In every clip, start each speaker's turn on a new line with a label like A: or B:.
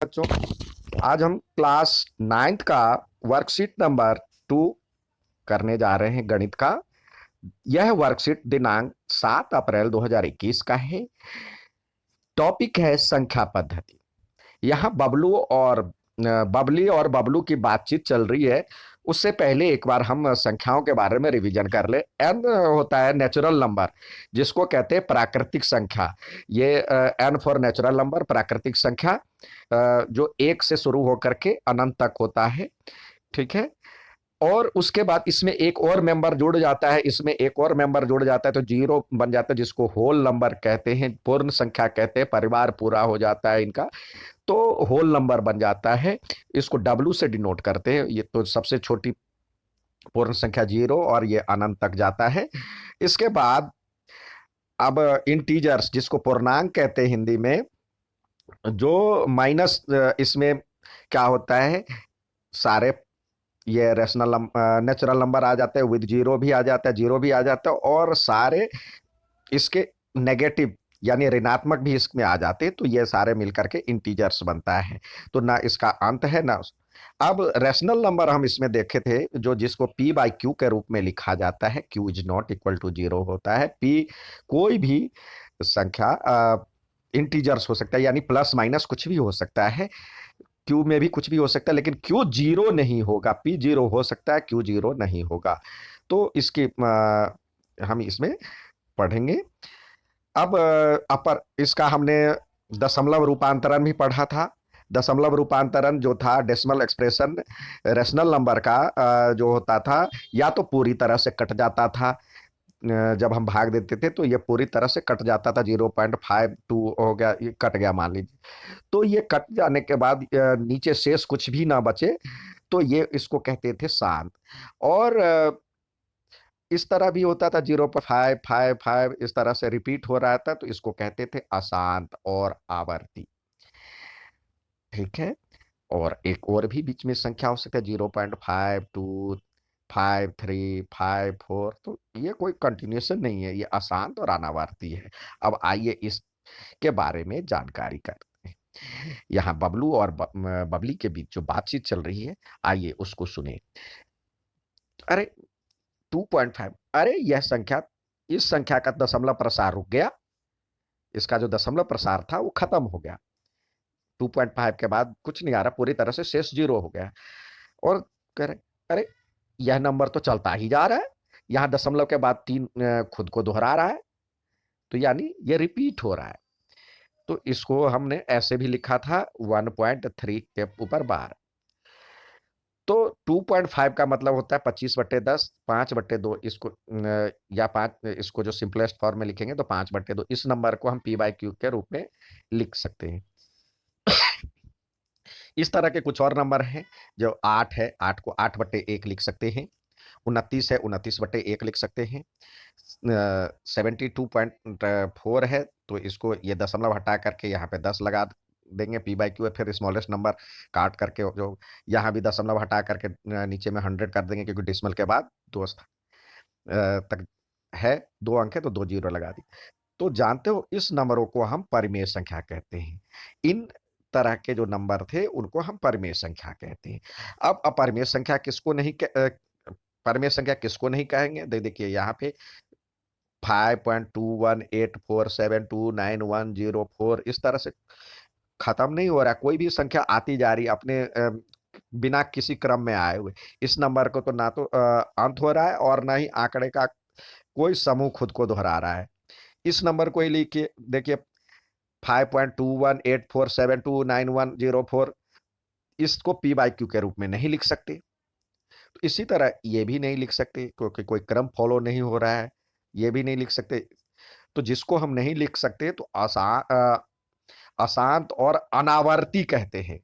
A: बच्चों, आज हम क्लास 9th का वर्कशीट नंबर 2 करने जा रहे हैं गणित का। यह वर्कशीट दिनांक 7 अप्रैल 2021 का है। टॉपिक है संख्या पद्धति। यहाँ बबली और बबलू की बातचीत चल रही है। उससे पहले एक बार हम संख्याओं के बारे में रिवीजन कर ले। एन होता है नेचुरल नंबर, जिसको कहते हैं प्राकृतिक संख्या। ये एन फॉर नेचुरल नंबर, प्राकृतिक संख्या, जो एक से शुरू होकर के अनंत तक होता है। ठीक है। और उसके बाद इसमें एक और मेंबर जुड़ जाता है, इसमें एक और मेंबर जुड़ जाता है तो जीरो बन जाता है, जिसको होल नंबर कहते हैं, पूर्ण संख्या कहते हैं। परिवार पूरा हो जाता है इनका, तो होल नंबर बन जाता है। इसको डब्ल्यू से डिनोट करते हैं। ये तो सबसे छोटी पूर्ण संख्या जीरो, और ये अनंत तक जाता है। इसके बाद अब इंटीजर्स, जिसको पूर्णांक कहते हैं हिंदी में, जो माइनस, इसमें क्या होता है, सारे ये रेशनल नेचुरल नंबर आ जाते हैं, विद जीरो भी आ जाता है, जीरो भी आ जाता है, और सारे इसके नेगेटिव यानी ऋणात्मक भी इसमें आ जाते हैं। तो ये सारे मिलकर के इंटीजर्स बनता है। तो ना इसका अंत है ना। अब रैशनल नंबर हम इसमें देखे थे, जो जिसको पी बाई क्यू के रूप में लिखा जाता है। Q is not equal to zero होता है। पी कोई भी संख्या इंटीजर्स हो सकता है, यानी प्लस माइनस कुछ भी हो सकता है। क्यू में भी कुछ भी हो सकता है, लेकिन क्यू जीरो नहीं होगा। पी जीरो हो सकता है, क्यू जीरो नहीं होगा। तो इसकी हम इसमें पढ़ेंगे। अब अपर इसका हमने दशमलव रूपांतरण भी पढ़ा था। दशमलव रूपांतरण जो था, डेसिमल एक्सप्रेशन रेशनल नंबर का, जो होता था, या तो पूरी तरह से कट जाता था। जब हम भाग देते थे तो ये पूरी तरह से कट जाता था। 0.52 हो गया, ये कट गया मान लीजिए। तो ये कट जाने के बाद नीचे शेष कुछ भी ना बचे, तो ये इसको कहते थे शांत। और इस तरह भी होता था, 0.555 इस तरह से रिपीट हो रहा था, तो इसको कहते थे अशांत और आवर्ती। ठीक है। और एक और भी बीच में संख्या हो सकती है, 0.52, 53, 54। तो ये कोई कंटिन्यूशन नहीं है, ये अशांत और अनावर्ती है। अब आइए इसके बारे में जानकारी करते हैं। यहाँ बबलू और बबली के बीच जो बातचीत चल रही है, आइए उसको सुने। अरे 2.5, अरे यह संख्या, इस संख्या का दशमलव प्रसार रुक गया। इसका जो दशमलव प्रसार था वो खत्म हो गया। 2.5 के बाद कुछ नहीं आ रहा, पूरी तरह से शेष जीरो हो गया। और कह रहे, अरे यह नंबर तो चलता ही जा रहा है, यहां दशमलव के बाद तीन खुद को दोहरा रहा है, तो यानी ये रिपीट हो रहा है। तो इसको हमने ऐसे भी लिखा था, 1.3 के ऊपर बार। तो 2.5 का मतलब होता है 25/10, 5/2। इसको या पांच, इसको जो सिंपलेस्ट फॉर्म में लिखेंगे तो 5/2। इस नंबर को हम पी बाई क्यू के रूप में लिख सकते हैं। इस तरह के कुछ और नंबर हैं। जो 8 है, 8 को 8/1 लिख सकते हैं। 29 है, 29/1 लिख सकते हैं। 72.4 है, तो इसको ये दशमलव हटा करके यहाँ पे 10 लगा देंगे। पी बाई क्यू है, फिर स्मॉलेस्ट नंबर काट करके जो यहाँ भी दशमलव हटा करके नीचे में 100 कर देंगे, क्योंकि डिसमल के बाद दो तक है, 2 अंक है, तो 2 जीरो लगा दी। तो जानते हो, इस नंबरों को हम परिमेय संख्या कहते हैं। इन तरह के जो नंबर थे उनको हम परिमेय संख्या कहते हैं। अब अपरिमेय संख्या किसको नहीं परिमेय संख्या किसको नहीं कहेंगे, देखिए यहाँ पे 5.2184729104 इस तरह से खत्म नहीं हो रहा। कोई भी संख्या आती जा रही अपने बिना किसी क्रम में आए हुए। इस नंबर को तो ना तो अंत हो रहा है, और ना ही आंकड़े का कोई समूह खुद को दोहरा रहा है। इस नंबर को ही लिखिए, देखिए 5.2184729104, इसको पी बाई क्यू के रूप में नहीं लिख सकते। तो इसी तरह ये भी नहीं लिख सकते, क्योंकि कोई क्रम फॉलो नहीं हो रहा है। ये भी नहीं लिख सकते। तो जिसको हम नहीं लिख सकते तो अशांत और अनावर्ती कहते हैं।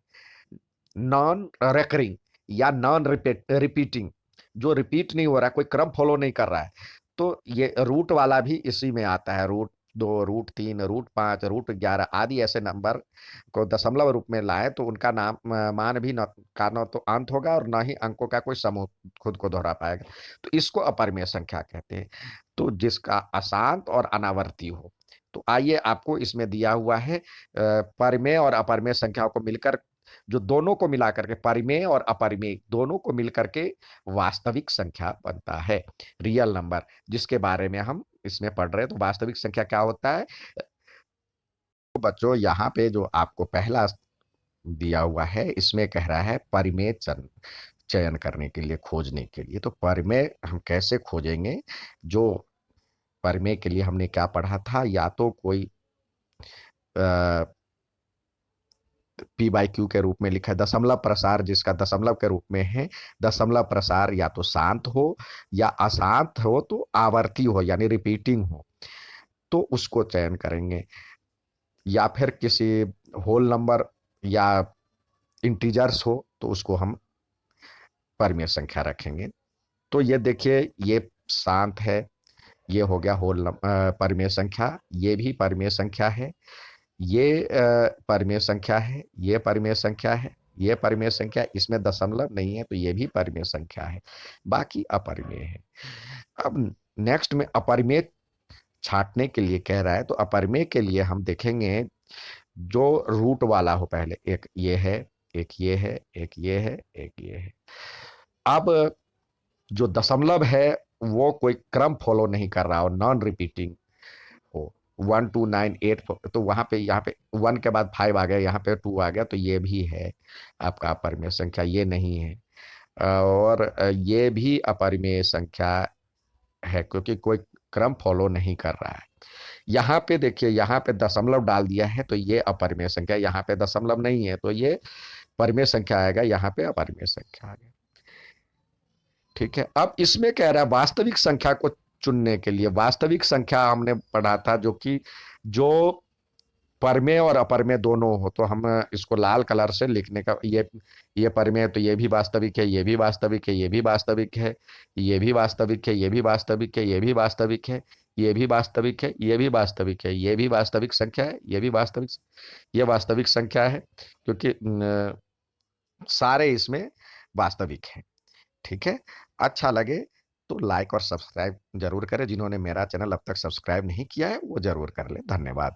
A: नॉन रेकरिंग या नॉन रिपीटिंग, जो रिपीट नहीं हो रहा है, कोई क्रम फॉलो नहीं कर रहा है। तो ये रूट वाला भी इसी में आता है। रूट 2, रूट 3, रूट 5, रूट 11 आदि ऐसे नंबर को दशमलव रूप में लाए तो उनका नाम मान भी न तो अंत होगा, और न ही अंकों का कोई समूह खुद को दोहरा पाएगा। तो इसको अपरिमेय संख्या कहते हैं। तो जिसका अशांत और अनावर्ती हो, तो आइए, आपको इसमें दिया हुआ है परिमेय और अपरिमेय संख्याओं को मिलकर, जो दोनों को मिलाकर के, परिमेय और अपरिमेय दोनों को मिलकर के वास्तविक संख्या बनता है, रियल नंबर, जिसके बारे में हम इसमें पढ़ रहे हैं। तो वास्तविक संख्या क्या होता है? तो बच्चों, यहाँ पे जो आपको पहला दिया हुआ है, इसमें कह रहा है परिमेय चयन करने के लिए, खोजने के लिए। तो परिमेय हम कैसे खोजेंगे? जो परिमेय के लिए हमने क्या पढ़ा था, या तो कोई पी बाई क्यू के रूप में लिखा है, दशमलव प्रसार जिसका दशमलव के रूप में है, दशमलव प्रसार या तो शांत हो या अशांत हो, तो आवर्ती हो यानी रिपीटिंग हो, तो उसको चयन करेंगे। या फिर किसी होल नंबर या इंटीजर्स हो, तो उसको हम परिमेय संख्या रखेंगे। तो ये देखिए, ये शांत है, ये हो गया परिमेय संख्या, ये भी परिमेय संख्या है, ये परिमेय संख्या है, ये परिमेय संख्या है, ये परिमेय संख्या, इसमें दशमलव नहीं है तो ये भी परिमेय संख्या है, बाकी अपरिमेय है। अब नेक्स्ट में अपरिमेय छांटने के लिए कह रहा है, तो अपरिमेय के लिए हम देखेंगे जो रूट वाला हो, पहले एक ये है, एक ये है, एक ये है, एक ये है। अब जो दशमलव है वो कोई क्रम फॉलो नहीं कर रहा हो, नॉन रिपीटिंग हो, 1 2 9 8, तो वहां पे, यहाँ पे 1 के बाद 5 आ गया, यहाँ पे 2 आ गया, तो ये भी है आपका अपरिमेय संख्या, ये नहीं है। और ये भी अपरिमेय संख्या है, क्योंकि कोई क्रम फॉलो नहीं कर रहा है। यहाँ पे देखिए, यहाँ पे दशमलव डाल दिया है, तो ये अपरिमेय संख्या, यहाँ पे दशमलव नहीं है तो ये परिमेय संख्या आएगा, यहाँ पे अपरिमेय संख्या आ गया। ठीक है, अब इसमें कह रहा है वास्तविक संख्या को चुनने के लिए, वास्तविक संख्या हमने पढ़ा था जो कि जो परिमेय और अपरिमेय दोनों हो, तो हम इसको लाल कलर से लिखने का, ये परिमेय, तो ये भी वास्तविक है, ये भी वास्तविक है, ये भी वास्तविक है, ये भी वास्तविक है, ये भी वास्तविक है, ये भी वास्तविक है, ये भी वास्तविक है, ये भी वास्तविक है, ये भी वास्तविक संख्या है, ये भी वास्तविक, ये वास्तविक संख्या है, क्योंकि सारे इसमें वास्तविक हैं। ठीक है, अच्छा लगे तो लाइक और सब्सक्राइब जरूर करें। जिन्होंने मेरा चैनल अब तक सब्सक्राइब नहीं किया है वो जरूर कर ले। धन्यवाद।